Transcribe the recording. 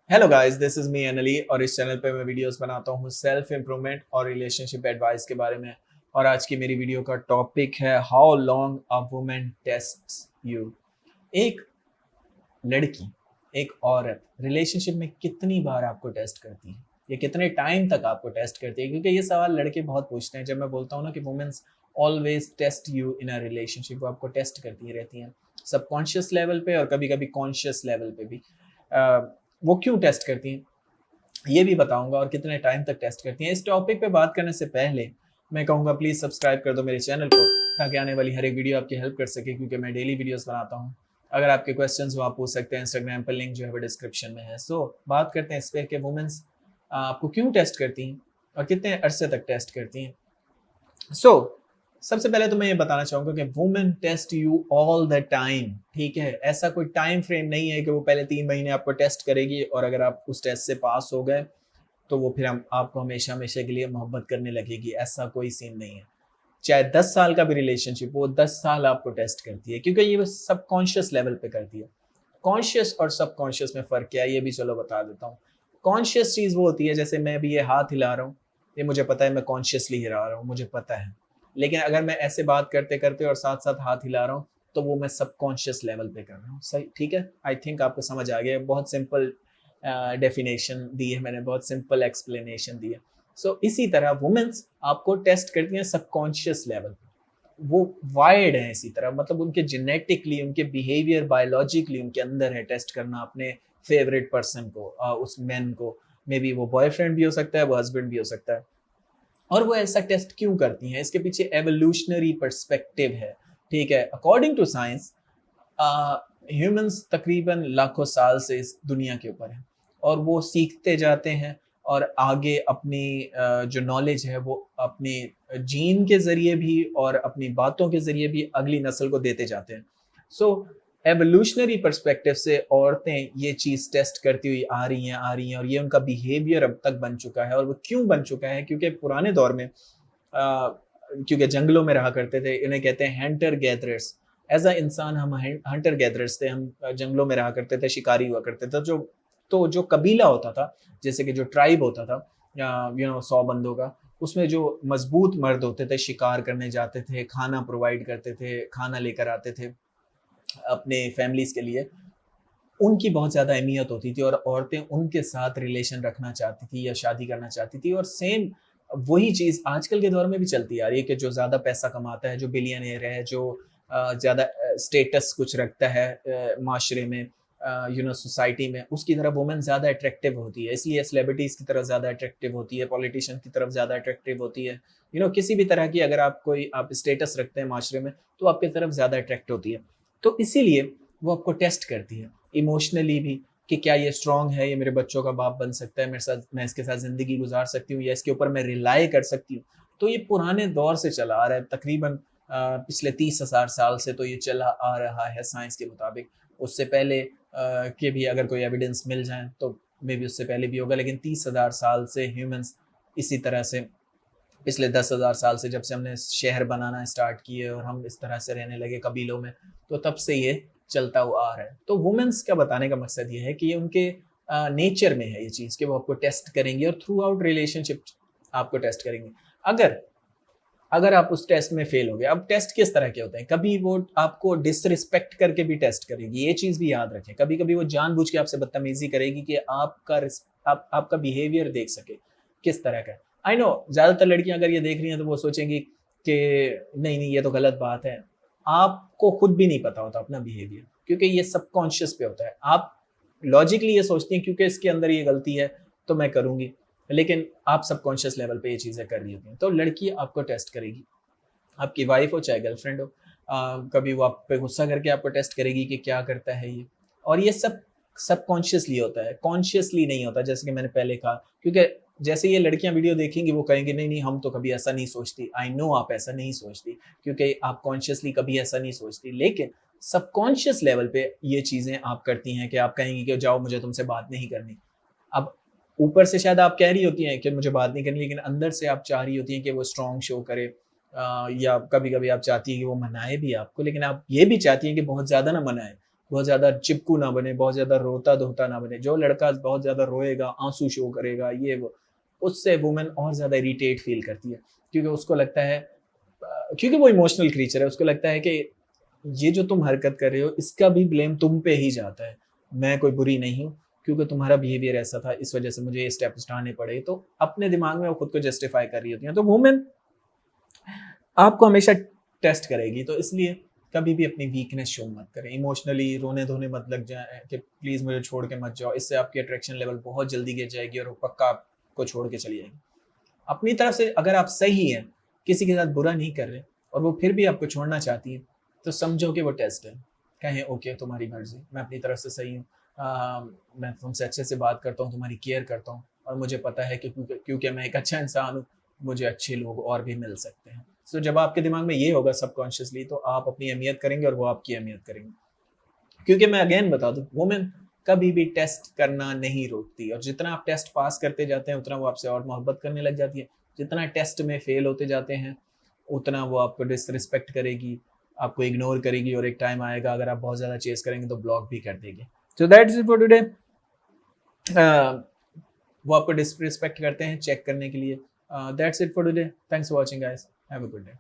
Hello guys, this is me only और इस channel पे मैं वीडियोस बनाता हूँ सेल्फ इम्प्रूवमेंट और रिलेशनशिप एडवाइस के बारे में। और आज की मेरी वीडियो का टॉपिक है how long a woman tests you. एक लड़की, एक औरत रिलेशनशिप में कितनी बार आपको टेस्ट करती है, ये कितने टाइम तक आपको टेस्ट करती है? क्योंकि ये सवाल लड़के बहुत पूछते हैं। जब मैं बोलता हूँ ना कि women's always test you in a relationship, वो आपको टेस्ट करती रहती हैं सबकॉन्शियस लेवल पे और कभी कभी कॉन्शियस लेवल पे भी। वो क्यों टेस्ट करती हैं ये भी बताऊंगा, और कितने टाइम तक टेस्ट करती हैं। इस टॉपिक पे बात करने से पहले मैं कहूँगा प्लीज़ सब्सक्राइब कर दो मेरे चैनल को, ताकि आने वाली हर एक वीडियो आपकी हेल्प कर सके, क्योंकि मैं डेली वीडियोस बनाता हूँ। अगर आपके क्वेश्चंस हो आप पूछ सकते हैं, इंस्टाग्राम पर लिंक जो है वो डिस्क्रिप्शन में है। सो बात करते हैं इस पर कि वुमेन्स आपको क्यों टेस्ट करती हैं और कितने अरसे तक टेस्ट करती हैं। सो सबसे पहले तो मैं ये बताना चाहूंगा कि women test you all the time. ठीक है, ऐसा कोई टाइम फ्रेम नहीं है कि वो पहले 3 महीने आपको टेस्ट करेगी और अगर आप उस टेस्ट से पास हो गए तो वो फिर हम आपको हमेशा हमेशा के लिए मोहब्बत करने लगेगी। ऐसा कोई सीन नहीं है। चाहे 10 साल का भी रिलेशनशिप, वो 10 साल आपको टेस्ट करती है, क्योंकि ये सबकॉन्शियस लेवल पे करती है। कॉन्शियस और सबकॉन्शियस में फ़र्क क्या है ये भी चलो बता देता हूँ। कॉन्शियस चीज़ वो होती है, जैसे मैं भी ये हाथ हिला रहा हूँ, ये मुझे पता है मैं कॉन्शियसली हिला रहा हूँ, मुझे पता है। लेकिन अगर मैं ऐसे बात करते करते और साथ साथ हाथ हिला रहा हूँ, तो वो मैं सबकॉन्शियस लेवल पे कर रहा हूँ। सही, ठीक है। आई थिंक आपको समझ आ गया। बहुत सिंपल डेफिनेशन दी है मैंने, बहुत सिंपल एक्सप्लेनेशन दी है। सो इसी तरह वुमेन्स आपको टेस्ट करती हैं सबकॉन्शियस लेवल पे। वो वायर्ड है इसी तरह, मतलब उनके जेनेटिकली, उनके बिहेवियर, बायोलॉजिकली उनके अंदर है टेस्ट करना अपने फेवरेट पर्सन को, उस मैन को। मे बी वो बॉयफ्रेंड भी हो सकता है, वो हस्बैंड भी हो सकता है। और वो ऐसा टेस्ट क्यों करती हैं, इसके पीछे एवोल्यूशनरी पर्सपेक्टिव है। ठीक है, अकॉर्डिंग टू साइंस ह्यूमंस तकरीबन लाखों साल से इस दुनिया के ऊपर हैं और वो सीखते जाते हैं और आगे अपनी जो नॉलेज है वो अपने जीन के ज़रिए भी और अपनी बातों के ज़रिए भी अगली नस्ल को देते जाते हैं। सो एवोल्यूशनरी पर्सपेक्टिव से औरतें ये चीज़ टेस्ट करती हुई आ रही हैं और ये उनका बिहेवियर अब तक बन चुका है। और वो क्यों बन चुका है? क्योंकि पुराने दौर में क्योंकि जंगलों में रहा करते थे, इन्हें कहते हैं हंटर गैदरर्स। एज अ इंसान हम हंटर गैदरर्स थे, हम जंगलों में रहा करते थे, शिकारी हुआ करते थे। जो कबीला होता था, जैसे कि जो ट्राइब होता था, 100 बंदों का, उसमें जो मजबूत मर्द होते थे शिकार करने जाते थे, खाना प्रोवाइड करते थे, खाना लेकर आते थे अपने फैमिलीज के लिए, उनकी बहुत ज़्यादा अहमियत होती थी और औरतें उनके साथ रिलेशन रखना चाहती थी या शादी करना चाहती थी। और सेम वही चीज़ आजकल के दौर में भी चलती आ रही है कि जो ज़्यादा पैसा कमाता है, जो बिलियनियर है, जो ज़्यादा स्टेटस कुछ रखता है माशरे में, सोसाइटी में, उसकी तरफ वुमेन ज़्यादा अट्रैक्टिव होती है। इसलिए सेलिब्रिटीज़ की तरफ ज़्यादा अट्रैक्टिव होती है, पॉलिटिशियन की तरफ ज़्यादा अट्रैक्टिव होती है। किसी भी तरह की अगर आप स्टेटस रखते हैं माशरे में, तो आपकी तरफ ज़्यादा अट्रैक्ट होती है। तो इसीलिए वो आपको टेस्ट करती है इमोशनली भी, कि क्या ये स्ट्रांग है, ये मेरे बच्चों का बाप बन सकता है मेरे साथ, मैं इसके साथ ज़िंदगी गुजार सकती हूँ या इसके ऊपर मैं रिलाई कर सकती हूँ। तो ये पुराने दौर से चला आ रहा है, तकरीबन पिछले 30,000 साल से तो ये चला आ रहा है साइंस के मुताबिक। उससे पहले के भी अगर कोई एविडेंस मिल जाए तो मे बी उससे पहले भी होगा, लेकिन 30,000 साल से ह्यूमंस इसी तरह से, पिछले 10,000 साल से जब से हमने शहर बनाना स्टार्ट किए और हम इस तरह से रहने लगे कबीलों में, तो तब से ये चलता हुआ आ रहा है। तो वुमेन्स का बताने का मकसद ये है कि ये उनके नेचर में है ये चीज़, कि वो आपको टेस्ट करेंगी और थ्रू आउट रिलेशनशिप आपको टेस्ट करेंगे। अगर अगर आप उस टेस्ट में फेल हो गए, अब टेस्ट किस तरह के होते हैं, कभी वो आपको डिसरिस्पेक्ट करके भी टेस्ट करेगी, ये चीज़ भी याद रखें। कभी कभी वो जानबूझ के आपसे बदतमीजी करेगी कि आपका बिहेवियर देख सके किस तरह का है। आई नो ज़्यादातर लड़कियां अगर ये देख रही हैं तो वो सोचेंगी कि नहीं नहीं, ये तो गलत बात है। आपको खुद भी नहीं पता होता अपना बिहेवियर, क्योंकि ये सबकॉन्शियस पे होता है। आप लॉजिकली ये सोचती हैं क्योंकि इसके अंदर ये गलती है तो मैं करूंगी, लेकिन आप सबकॉन्शियस लेवल पे ये चीज़ें कर रही होती हैं। तो लड़की आपको टेस्ट करेगी, आपकी वाइफ हो चाहे गर्लफ्रेंड हो। कभी वो आप पे गुस्सा करके आपको टेस्ट करेगी कि क्या करता है ये। और ये सब सबकॉन्शियसली होता है, कॉन्शियसली नहीं होता, जैसे कि मैंने पहले कहा। क्योंकि जैसे ये लड़कियां वीडियो देखेंगी वो कहेंगी नहीं नहीं, हम तो कभी ऐसा नहीं सोचती। आई नो आप ऐसा नहीं सोचती, क्योंकि आप कॉन्शियसली कभी ऐसा नहीं सोचती, लेकिन सबकॉन्शियस लेवल पे ये चीज़ें आप करती हैं कि आप कहेंगी कि जाओ, मुझे तुमसे बात नहीं करनी। अब ऊपर से शायद आप कह रही होती हैं कि मुझे बात नहीं करनी, लेकिन अंदर से आप चाह रही होती हैं कि वो स्ट्रॉन्ग शो करे, या कभी-कभी आप चाहती हैं कि वो मनाए भी आपको, लेकिन आप ये भी चाहती हैं कि बहुत ज़्यादा ना मनाए, बहुत ज़्यादा चिपकू ना बने, बहुत ज़्यादा रोता धोता ना बने। जो लड़का बहुत ज़्यादा रोएगा, आंसू शो करेगा, ये वो, उससे वुमेन और ज़्यादा इरिटेट फील करती है, क्योंकि उसको लगता है क्योंकि वो इमोशनल क्रीचर है, उसको लगता है कि ये जो तुम हरकत कर रहे हो इसका भी ब्लेम तुम पे ही जाता है, मैं कोई बुरी नहीं हूँ, क्योंकि तुम्हारा बिहेवियर ऐसा था, इस वजह से मुझे ये स्टेप्स उठाने पड़े। तो अपने दिमाग में वो खुद को जस्टिफाई कर रही होती है। तो वुमेन आपको हमेशा टेस्ट करेगी, तो इसलिए कभी भी अपनी वीकनेस शो मत करें, इमोशनली रोने धोने मत लग जाए कि प्लीज़ मुझे छोड़ के मत जाओ, इससे आपकी अट्रैक्शन लेवल बहुत जल्दी गिर जाएगी और वो पक्का आपको छोड़ के चली जाएगी। अपनी तरफ से अगर आप सही हैं, किसी के साथ बुरा नहीं कर रहे और वो फिर भी आपको छोड़ना चाहती है, तो समझो कि वो टेस्ट है। कहें ओके तुम्हारी मर्ज़ी, मैं अपनी तरफ से सही हूँ, मैं तुमसे अच्छे से बात करता हूँ, तुम्हारी केयर करता हूँ और मुझे पता है कि क्योंकि मैं एक अच्छा इंसान हूँ, मुझे अच्छे लोग और भी मिल सकते हैं। सो जब आपके दिमाग में ये होगा सबकॉन्शियसली, तो आप अपनी अहमियत करेंगे और वो आपकी अहमियत करेंगे। क्योंकि मैं अगेन बता दूँ, वुमेन कभी भी टेस्ट करना नहीं रोकती और जितना आप टेस्ट पास करते जाते हैं, उतना वो आपसे और मोहब्बत करने लग जाती है। जितना टेस्ट में फेल होते जाते हैं, उतना वो आपको डिसरिस्पेक्ट करेगी, आपको इग्नोर करेगी और एक टाइम आएगा अगर आप बहुत ज़्यादा चेज़ करेंगे तो ब्लॉक भी कर देगी। So that's it for today. वो आपको डिसरिस्पेक्ट करते हैं चेक करने के लिए। That's it for today. Thanks for watching guys. Have a good day.